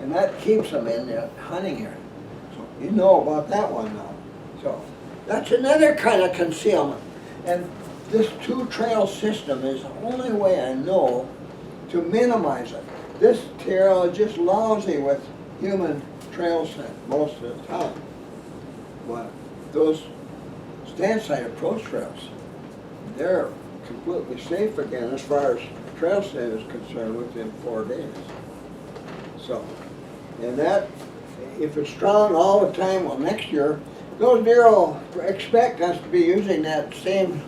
And that keeps them in the hunting area. So you know about that one now. So that's another kind of concealment. And this 2-trail system is the only way I know to minimize it. This trail is just lousy with human trail scent most of the time. But those Standsite approach trails, they're completely safe again as far as trail scent is concerned within 4 days. So, and that, if it's strong all the time, well, next year, those deer will expect us to be using that same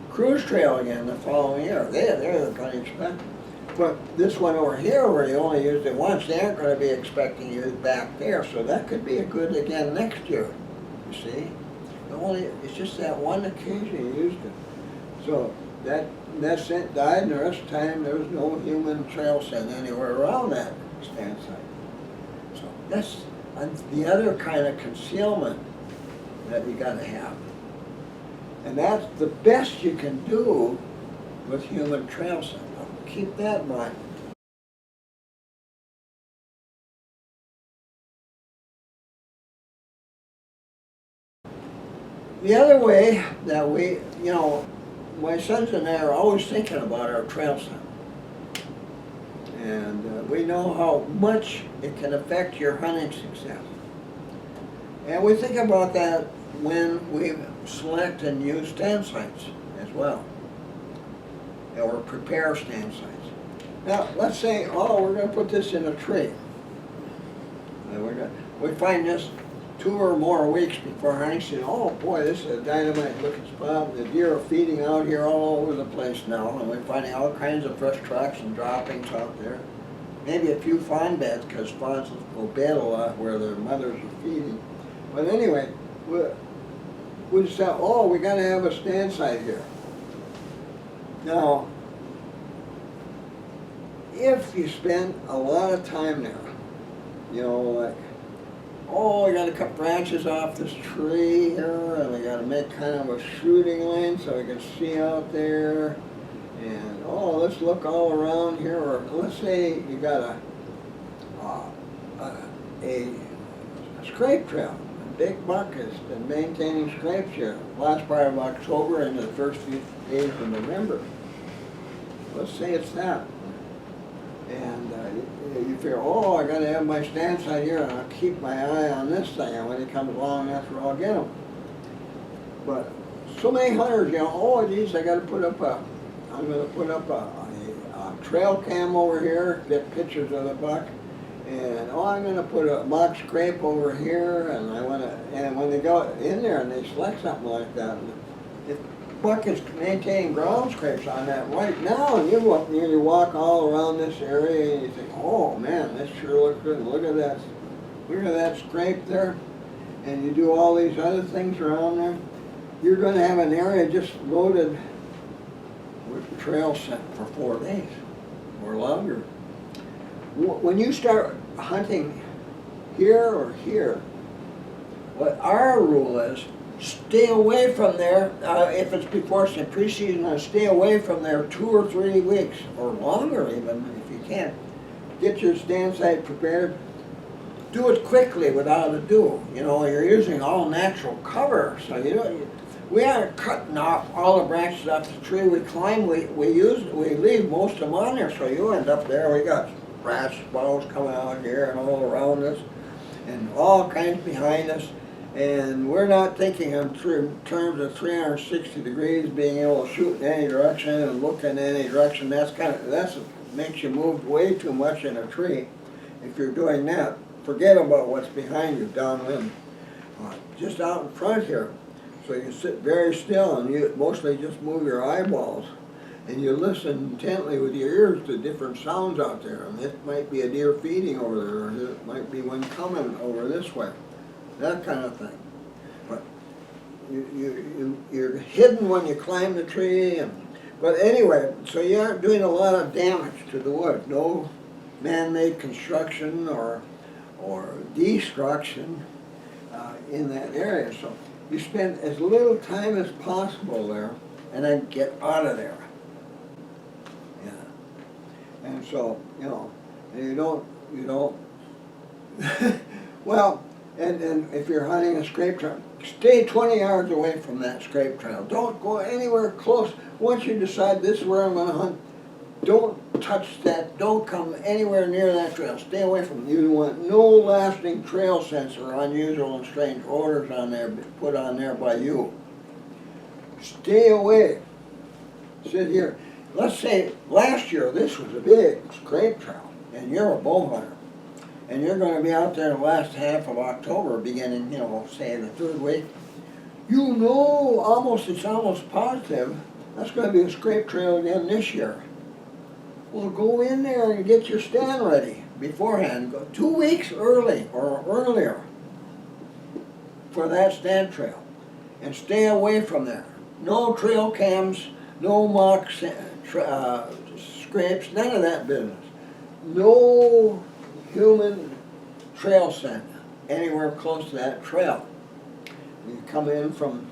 cruise trail again the following year. They're going to expect it. But this one over here, where you only used it once, they aren't going to be expecting you back there. So that could be a good again next year, you see. It's just that one occasion you used it. So that scent died, and the rest of the time there was no human trail scent anywhere around that stand site. So that's the other kind of concealment that you got to have. And that's the best you can do with human trail scent. Keep that in mind. The other way that we, you know, my sons and I are always thinking about our trail scent. And we know how much it can affect your hunting success. And we think about that when we select and use stand sites as well, or prepare stand sites. Now, let's say, oh, we're going to put this in a tree. And we find this 2 or more weeks before hunting season. Oh boy, this is a dynamite looking spot. The deer are feeding out here all over the place now, and we're finding all kinds of fresh tracks and droppings out there. Maybe a few fawn beds, because fawns will bed a lot where their mothers are feeding. But anyway, we just thought, oh, we got to have a stand site here. Now, if you spend a lot of time there, you know, like, oh, we got to cut branches off this tree here, and we got to make kind of a shooting lane so we can see out there. And oh, let's look all around here. Or let's say you got a scrape trail. A big buck has been maintaining scrapes here last part of October and the first few days of November. Let's say it's that. And you figure, oh, I got to have my stand site here, and I'll keep my eye on this thing, and when he comes along, that's where I'll get him. But so many hunters, you know, oh, geez, I'm going to put up a trail cam over here, get pictures of the buck, and oh, I'm going to put a mock scrape over here, and and when they go in there and they select something like that, if buck is maintaining ground scrapes on that right now, and you walk all around this area and you think, oh man, this sure looks good. Look at that scrape there. and you do all these other things around there, you're going to have an area just loaded with trail scent for 4 days or longer. When you start hunting here or here, what our rule is, stay away from there, if it's before some preseason, stay away from there 2 or 3 weeks, or longer even, if you can. Get your stand site prepared. Do it quickly without ado. You know, you're using all natural cover, so we aren't cutting off all the branches off the tree we climb. We leave most of them on there, so you end up there. We got brass boughs coming out here and all around us, and all kinds behind us. And we're not thinking in terms of 360 degrees, being able to shoot in any direction and look in any direction. That's makes you move way too much in a tree. If you're doing that, forget about what's behind you downwind. Just out in front here, so you sit very still and you mostly just move your eyeballs and you listen intently with your ears to different sounds out there. And it might be a deer feeding over there, or it might be one coming over this way. That kind of thing. But you're hidden when you climb the tree. But anyway, so you aren't doing a lot of damage to the wood. No man-made construction or destruction in that area. So you spend as little time as possible there and then get out of there. Yeah. And so, you don't, well, and if you're hunting a scrape trail, stay 20 yards away from that scrape trail. Don't go anywhere close. Once you decide this is where I'm going to hunt, don't touch that. Don't come anywhere near that trail. Stay away from it. You want no lasting trail scents or unusual and strange odors on there put on there by you. Stay away. Sit here. Let's say last year this was a big scrape trail, and you're a bow hunter. And you're going to be out there the last half of October, beginning, say the 3rd week. It's almost positive, that's going to be a scrape trail again this year. Well, go in there and get your stand ready beforehand. Go 2 weeks early or earlier for that stand trail. And stay away from there. No trail cams, no mock scrapes, none of that business. No human trail scent anywhere close to that trail. You come in from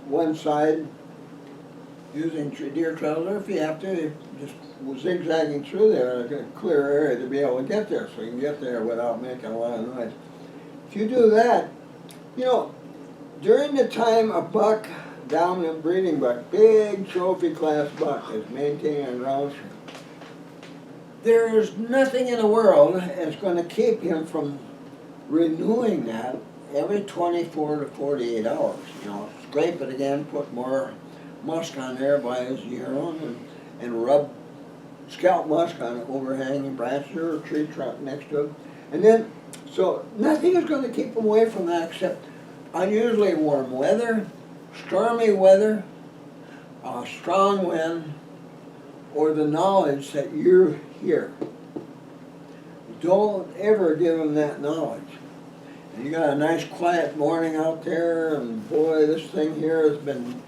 one side using deer trails, or if you have to, just zigzagging through there, a clear area to be able to get there, so you can get there without making a lot of noise. If you do that, during the time a buck, dominant breeding buck, big trophy class buck is maintaining a ground stream, there's nothing in the world that's going to keep him from renewing that every 24 to 48 hours. Scrape it again, put more musk on there by his urine, and rub scalp musk on an overhanging branch or a tree trunk next to it. And then, so nothing is going to keep him away from that except unusually warm weather, stormy weather, strong wind, or the knowledge that you're here. Don't ever give him that knowledge. And you got a nice quiet morning out there, and boy, this thing here has been,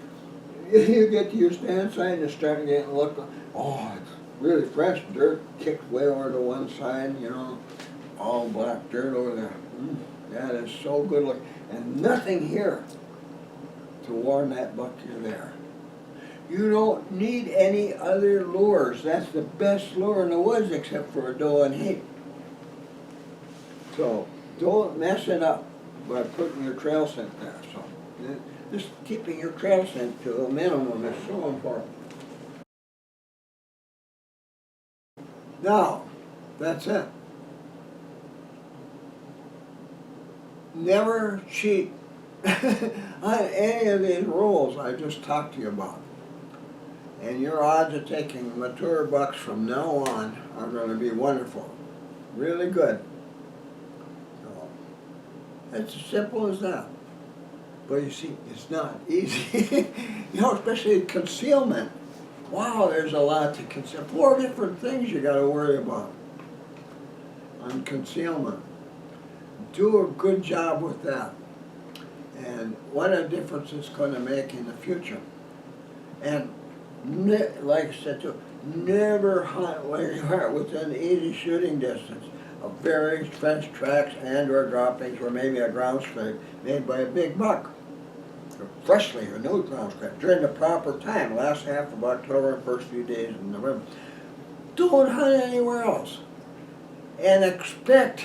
you get to your stand site and it's starting to look, it's really fresh. Dirt kicked way over to one side, all black dirt over there. That is so good looking. And nothing here to warn that buck you're there. You don't need any other lures. That's the best lure in the woods except for a doe and heat. So don't mess it up by putting your trail scent there. So just keeping your trail scent to a minimum is so important. Now, that's it. Never cheat on any of these rules I just talked to you about. And your odds of taking mature bucks from now on are going to be wonderful. Really good. So, it's as simple as that. But you see, it's not easy. Especially concealment. Wow, there's a lot to conceal. 4 different things you got to worry about on concealment. do a good job with that. And what a difference it's going to make in the future. And like I said too, never hunt when you're within easy shooting distance of very fresh tracks and or droppings or maybe a ground scrape made by a big buck. Or freshly or new ground scrape during the proper time, last half of October and first few days in November. Don't hunt anywhere else and expect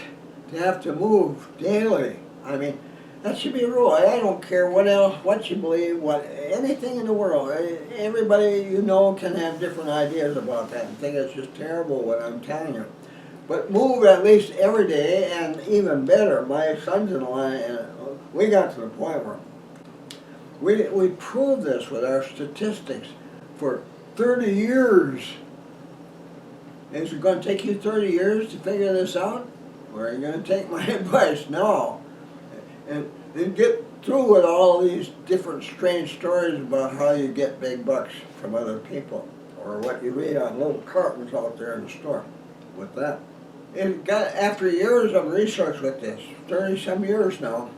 to have to move daily. I mean, that should be a rule. I don't care what else, what you believe, anything in the world. Everybody you know can have different ideas about that and think it's just terrible what I'm telling you. But move at least every day, and even better, my sons-in-law, we got to the point where we proved this with our statistics for 30 years. Is it going to take you 30 years to figure this out? Or are you going to take my advice? No. And get through with all these different strange stories about how you get big bucks from other people, or what you read on little cartons out there in the store with that. After years of research with this, 30-some years now,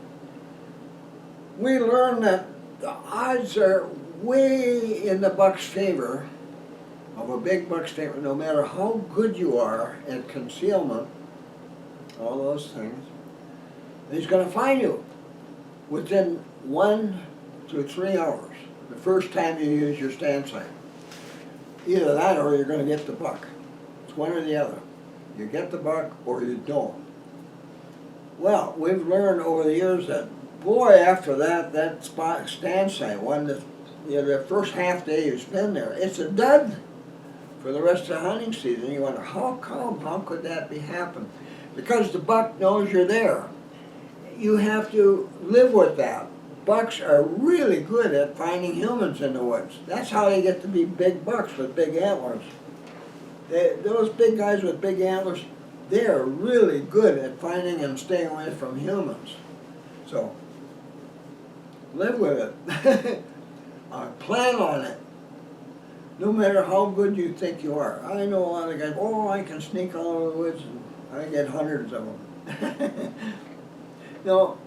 we learned that the odds are way in the buck's favor, of a big buck's favor, no matter how good you are at concealment, all those things. He's going to find you within 1 to 3 hours, the first time you use your stand sight. Either that or you're going to get the buck. It's one or the other. You get the buck or you don't. Well, we've learned over the years that, boy, after that spot stand sight, the first half day you spend there, it's a dud for the rest of the hunting season. You wonder, how come? How could that be happening? Because the buck knows you're there. You have to live with that. Bucks are really good at finding humans in the woods. That's how they get to be big bucks with big antlers. Those big guys with big antlers, they're really good at finding and staying away from humans. So, live with it. Plan on it. No matter how good you think you are. I know a lot of guys, I can sneak all over the woods, and I get hundreds of them. No,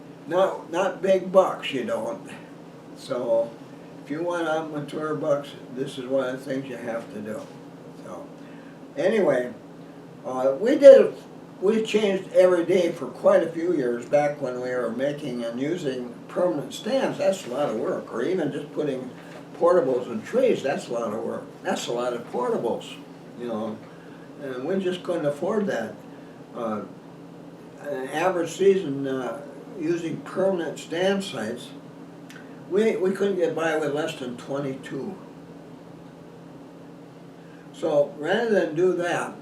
not big bucks, you don't. So, if you want to mature bucks, this is one of the things you have to do. So, anyway, we changed every day for quite a few years back when we were making and using permanent stands. That's a lot of work. Or even just putting portables in trees, that's a lot of work. That's a lot of portables, and we just couldn't afford that. An average season using permanent stand sites, we couldn't get by with less than 22. So rather than do that,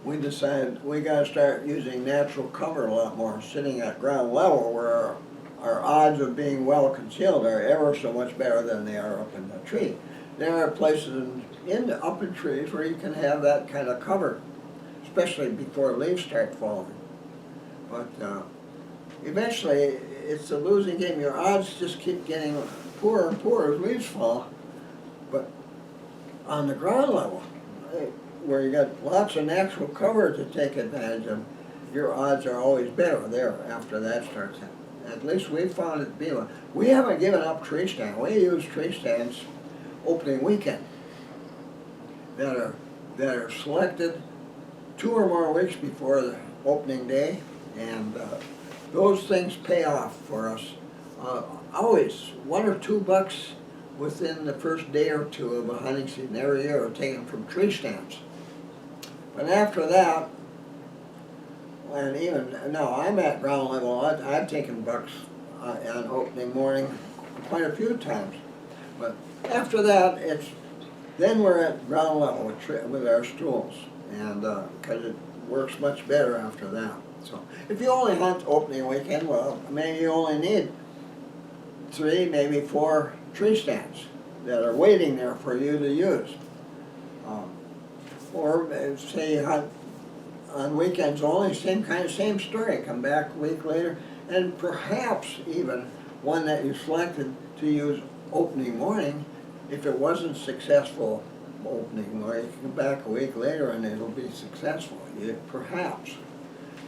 we decided we got to start using natural cover a lot more, sitting at ground level where our odds of being well concealed are ever so much better than they are up in the tree. There are places up in trees where you can have that kind of cover, especially before leaves start falling. But eventually, it's a losing game. Your odds just keep getting poorer and poorer as leaves fall. But on the ground level, where you got lots of natural cover to take advantage of, your odds are always better there after that starts happening. At least we found it to be one. We haven't given up tree stands. We use tree stands opening weekend that are selected 2 or more weeks before the opening day, and those things pay off for us. Always 1 or 2 bucks within the first day or 2 of a hunting season every year are taken from tree stands. But after that, and even now, I'm at ground level. I've taken bucks on opening morning quite a few times. But after that, then we're at ground level with our stools, and because it works much better after that. So if you only hunt opening weekend, well, maybe you only need 3, maybe 4 tree stands that are waiting there for you to use. Or say you hunt on weekends only, same story. Come back a week later, and perhaps even one that you selected to use opening morning. If it wasn't successful opening morning, you can come back a week later and it'll be successful. Perhaps.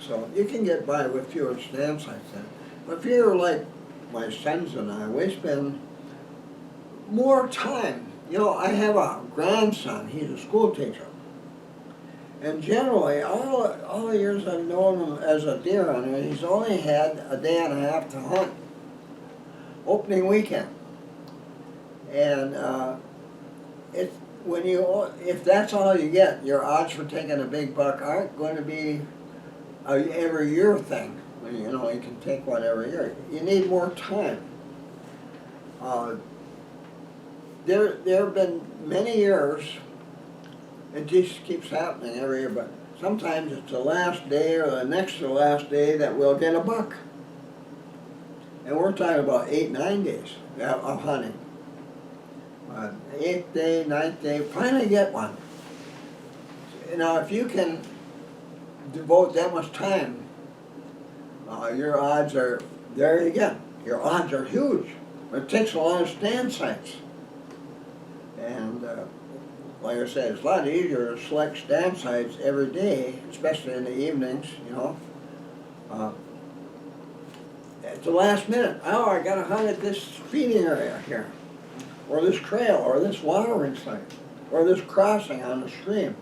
So you can get by with fewer stand sites then. But if you're like my sons and I, we spend more time. You know, I have a grandson, he's a school teacher. And generally, all the years I've known him as a deer hunter, he's only had a day and a half to hunt. Opening weekend. And it's when if that's all you get, your odds for taking a big buck aren't going to be a every year thing. You know, you can take one every year. You need more time. There have been many years, it just keeps happening every year, but sometimes it's the last day or the next to the last day that we'll get a buck. And we're talking about 8, 9 days of hunting. 8th day, 9th day, finally get one. Now, if you can devote that much time, your odds are, there again, your odds are huge. It takes a lot of stand sites. And like I said, it's a lot easier to select stand sites every day, especially in the evenings, you know. At the last minute, oh, I got to hunt at this feeding area here, or this trail, or this watering site, or this crossing on the stream.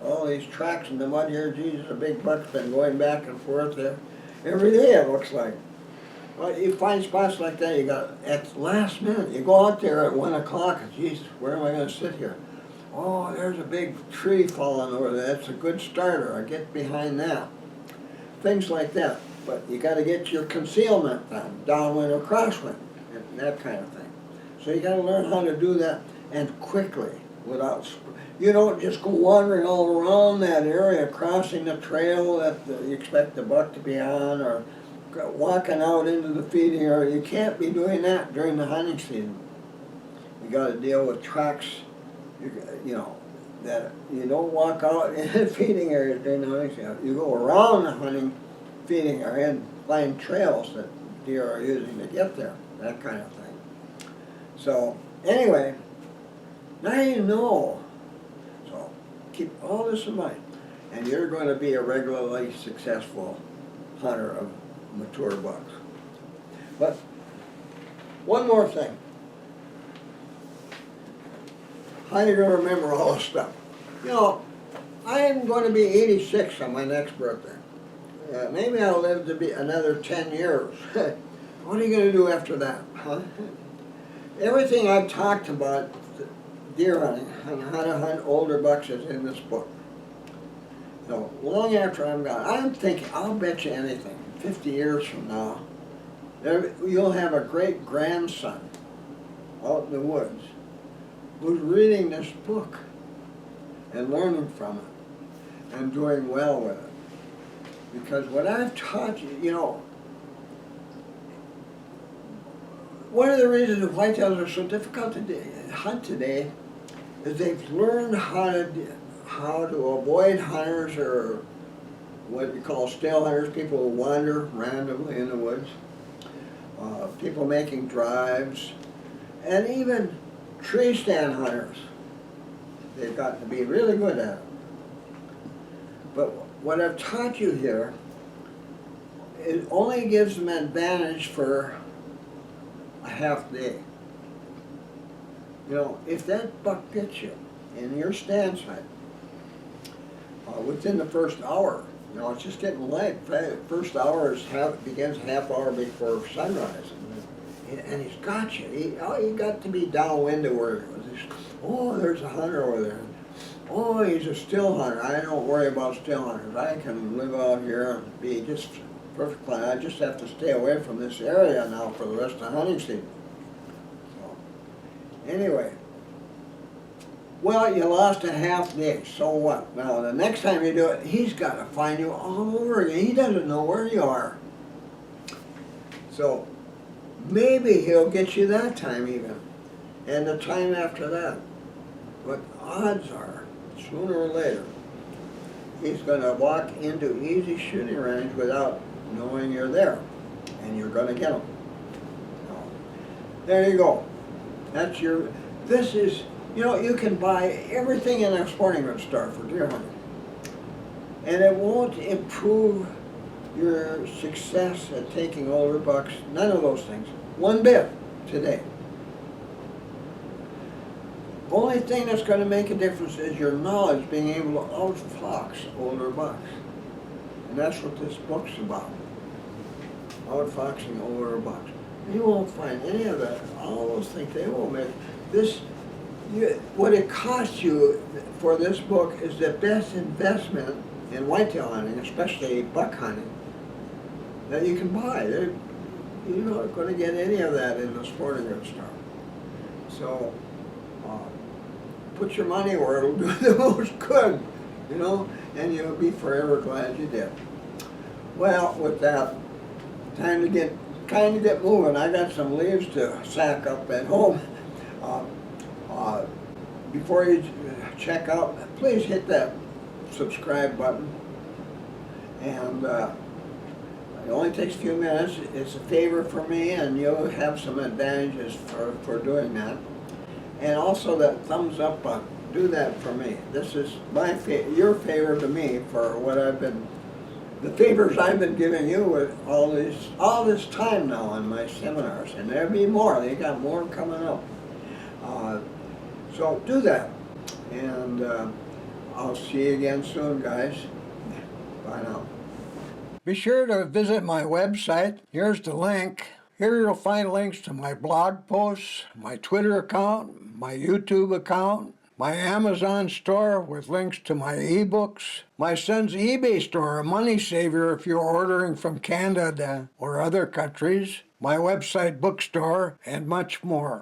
All these tracks in the mud here, Jesus, a big buck's been going back and forth there every day, it looks like. Well, you find spots like that, you got, at the last minute, you go out there at 1 o'clock, and Jesus, where am I going to sit here? Oh, there's a big tree falling over there, that's a good starter, I get behind that. Things like that. But you got to get your concealment done, downwind or crosswind, and that kind of thing. So you got to learn how to do that, and quickly, without. You don't just go wandering all around that area, crossing the trail that you expect the buck to be on, or walking out into the feeding area. You can't be doing that during the hunting season. You got to deal with tracks, you know, that you don't walk out in the feeding area during the hunting season. You go around the hunting feeding area and find trails that deer are using to get there, that kind of thing. So anyway, now you know. So keep all this in mind, and you're going to be a regularly successful hunter of mature bucks. But one more thing. How are you going to remember all this stuff? You know, I'm going to be 86 on my next birthday. Maybe I'll live to be another 10 years. What are you going to do after that? Huh? Everything I've talked about deer hunting and how to hunt older bucks is in this book. So long after I'm gone, I'm thinking, I'll bet you anything, 50 years from now, you'll have a great grandson out in the woods who's reading this book and learning from it and doing well with it. Because what I've taught you, you know, one of the reasons the whitetails are so difficult to hunt today is they've learned how to avoid hunters, or what you call still hunters, people who wander randomly in the woods, people making drives, and even tree stand hunters. They've gotten to be really good at it. But what I've taught you here, it only gives them an advantage for a half day. You know, if that buck gets you in your stand site within the first hour, you know, it's just getting light. First hour begins half hour before sunrise, and he's got you. You got to be downwind to where oh, there's a hunter over there. Oh, he's a still hunter. I don't worry about still hunters. I can live out here and be just perfectly. I just have to stay away from this area now for the rest of the hunting season. So, anyway, well, you lost a half day. So what? Now, the next time you do it, he's got to find you all over again. He doesn't know where you are. So maybe he'll get you that time even, and the time after that. But odds are, sooner or later, he's going to walk into easy shooting range without knowing you're there, and you're going to get him. So, there you go. That's your, this is, you know, you can buy everything in a sporting goods store for deer hunting. And it won't improve your success at taking older bucks, none of those things, one bit today. Only thing that's going to make a difference is your knowledge, being able to outfox older bucks. And that's what this book's about, outfoxing older bucks. You won't find any of that, all those things, they won't make this. What it costs you for this book is the best investment in whitetail hunting, especially buck hunting, that you can buy. You're not going to get any of that in the sporting goods store. So put your money where it'll do the most good, and you'll be forever glad you did. Well, with that, time to get moving. I got some leaves to sack up at home. Before you check out, please hit that subscribe button. And it only takes a few minutes. It's a favor for me, and you'll have some advantages for doing that. And also that thumbs up button. Do that for me. This is your favor to me for what the favors I've been giving you with all this time now on my seminars, and there'll be more. They got more coming up. So do that, and I'll see you again soon, guys. Bye now. Be sure to visit my website. Here's the link. Here you'll find links to my blog posts, my Twitter account, my YouTube account, my Amazon store with links to my ebooks, my son's eBay store, a money saver if you're ordering from Canada or other countries, my website bookstore, and much more.